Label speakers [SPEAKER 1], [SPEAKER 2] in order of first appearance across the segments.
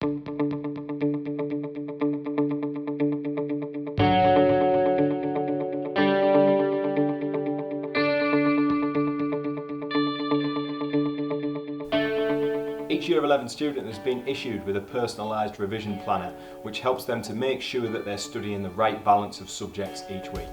[SPEAKER 1] Each Year 11 student has been issued with a personalised revision planner which helps them to make sure that they're studying the right balance of subjects each week.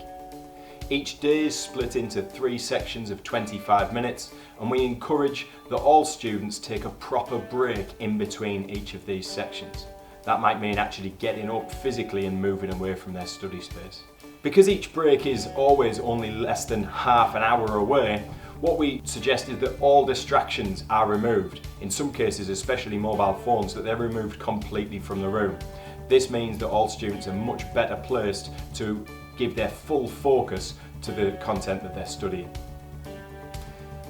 [SPEAKER 1] Each day is split into 3 sections of 25 minutes, and we encourage that all students take a proper break in between each of these sections. That might mean actually getting up physically and moving away from their study space. Because each break is always only less than half an hour away, what we suggest is that all distractions are removed. In some cases, especially mobile phones, that they're removed completely from the room. This means that all students are much better placed to give their full focus to the content that they're studying.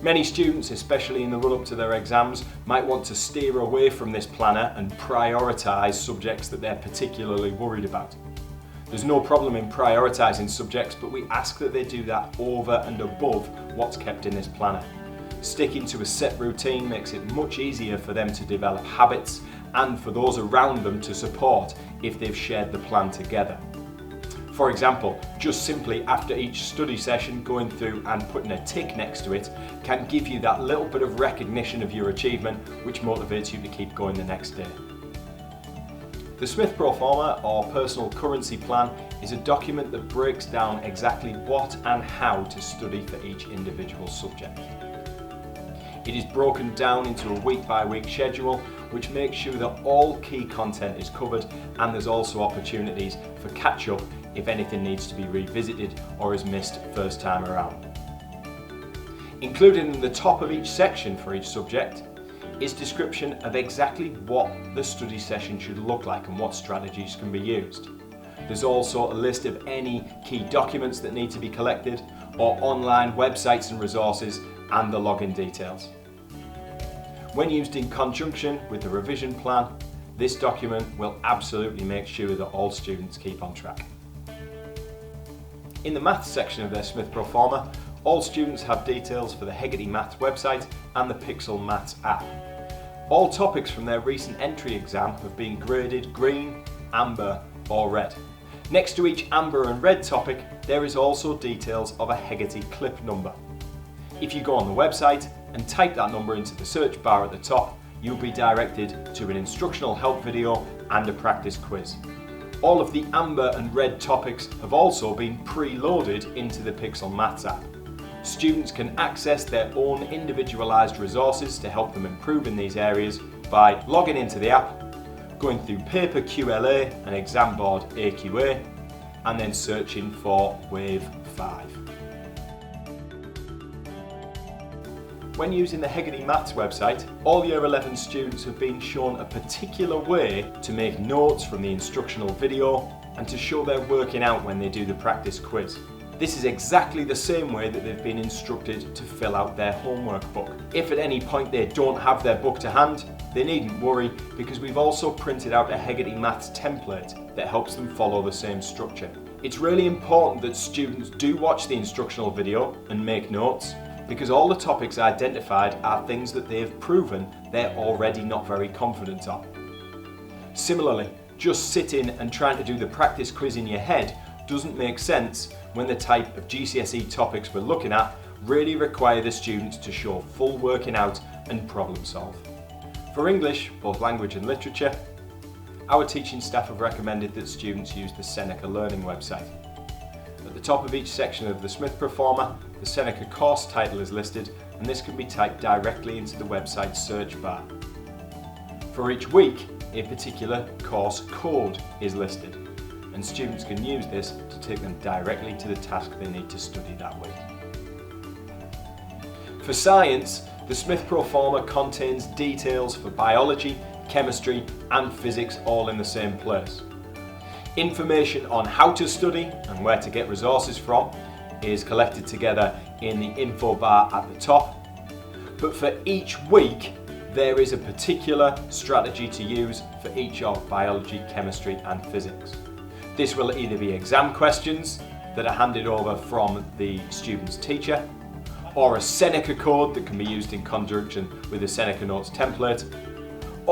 [SPEAKER 1] Many students, especially in the run-up to their exams, might want to steer away from this planner and prioritise subjects that they're particularly worried about. There's no problem in prioritising subjects, but we ask that they do that over and above what's kept in this planner. Sticking to a set routine makes it much easier for them to develop habits and for those around them to support if they've shared the plan together. For example, just simply after each study session going through and putting a tick next to it can give you that little bit of recognition of your achievement, which motivates you to keep going the next day. The Smith Proforma, or Personal Currency Plan, is a document that breaks down exactly what and how to study for each individual subject. It is broken down into a week-by-week schedule, which makes sure that all key content is covered, and there's also opportunities for catch-up if anything needs to be revisited or is missed first time around. Included in the top of each section for each subject is description of exactly what the study session should look like and what strategies can be used. There's also a list of any key documents that need to be collected, or online websites and resources, and the login details. When used in conjunction with the revision plan, this document will absolutely make sure that all students keep on track. In the Maths section of their Smith Proforma, all students have details for the Hegarty Maths website and the Pixel Maths app. All topics from their recent entry exam have been graded green, amber or red. Next to each amber and red topic, there is also details of a Hegarty clip number. If you go on the website and type that number into the search bar at the top, you'll be directed to an instructional help video and a practice quiz. All of the amber and red topics have also been preloaded into the Pixel Maths app. Students can access their own individualised resources to help them improve in these areas by logging into the app, going through paper QLA and exam board AQA, and then searching for Wave 5. When using the Hegarty Maths website, all Year 11 students have been shown a particular way to make notes from the instructional video and to show their working out when they do the practice quiz. This is exactly the same way that they've been instructed to fill out their homework book. If at any point they don't have their book to hand, they needn't worry, because we've also printed out a Hegarty Maths template that helps them follow the same structure. It's really important that students do watch the instructional video and make notes, because all the topics identified are things that they've proven they're already not very confident on. Similarly, just sitting and trying to do the practice quiz in your head doesn't make sense when the type of GCSE topics we're looking at really require the students to show full working out and problem solve. For English, both language and literature, our teaching staff have recommended that students use the Seneca Learning website. At the top of each section of the Smith Proforma, the Seneca course title is listed, and this can be typed directly into the website search bar. For each week, a particular course code is listed, and students can use this to take them directly to the task they need to study that week. For science, the Smith Proforma contains details for biology, chemistry and physics all in the same place. Information on how to study and where to get resources from is collected together in the info bar at the top, but for each week there is a particular strategy to use for each of biology, chemistry and physics. This will either be exam questions that are handed over from the student's teacher, or a Seneca code that can be used in conjunction with the Seneca Notes template,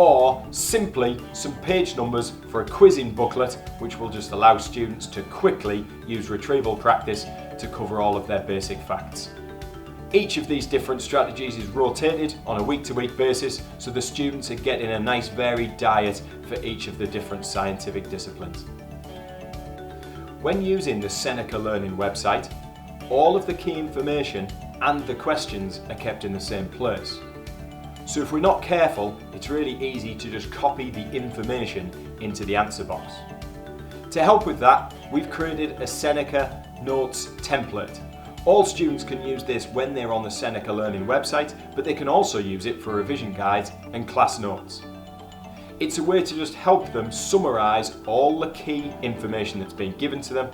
[SPEAKER 1] or simply some page numbers for a quizzing booklet, which will just allow students to quickly use retrieval practice to cover all of their basic facts. Each of these different strategies is rotated on a week-to-week basis, so the students are getting a nice varied diet for each of the different scientific disciplines. When using the Seneca Learning website, all of the key information and the questions are kept in the same place. So if we're not careful, it's really easy to just copy the information into the answer box. To help with that, we've created a Seneca Notes template. All students can use this when they're on the Seneca Learning website, but they can also use it for revision guides and class notes. It's a way to just help them summarise all the key information that's been given to them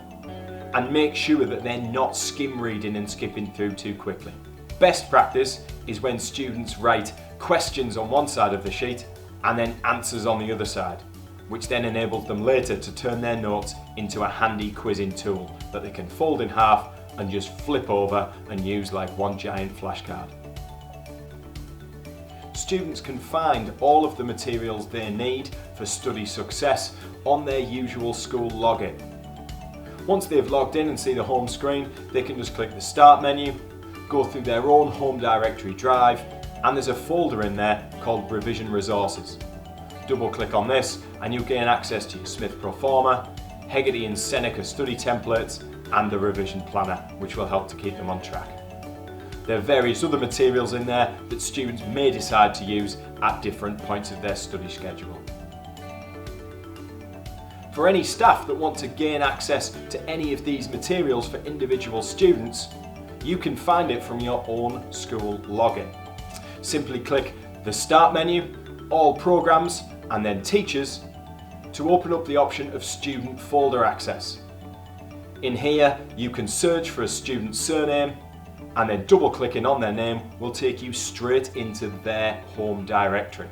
[SPEAKER 1] and make sure that they're not skim reading and skipping through too quickly. Best practice is when students write questions on one side of the sheet and then answers on the other side, which then enables them later to turn their notes into a handy quizzing tool that they can fold in half and just flip over and use like one giant flashcard. Students can find all of the materials they need for study success on their usual school login. Once they've logged in and see the home screen, they can just click the Start menu, go through their own home directory drive, and there's a folder in there called Revision Resources. Double click on this and you'll gain access to your Smith Proforma, Hegarty and Seneca study templates, and the revision planner, which will help to keep them on track. There are various other materials in there that students may decide to use at different points of their study schedule. For any staff that want to gain access to any of these materials for individual students, you can find it from your own school login. Simply click the Start menu, All Programs, and then Teachers to open up the option of Student Folder Access. In here, you can search for a student's surname, and then double clicking on their name will take you straight into their home directory.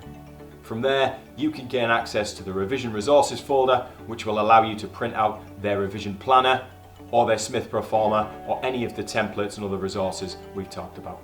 [SPEAKER 1] From there, you can gain access to the Revision Resources folder, which will allow you to print out their revision planner or their Smith Proforma or any of the templates and other resources we've talked about.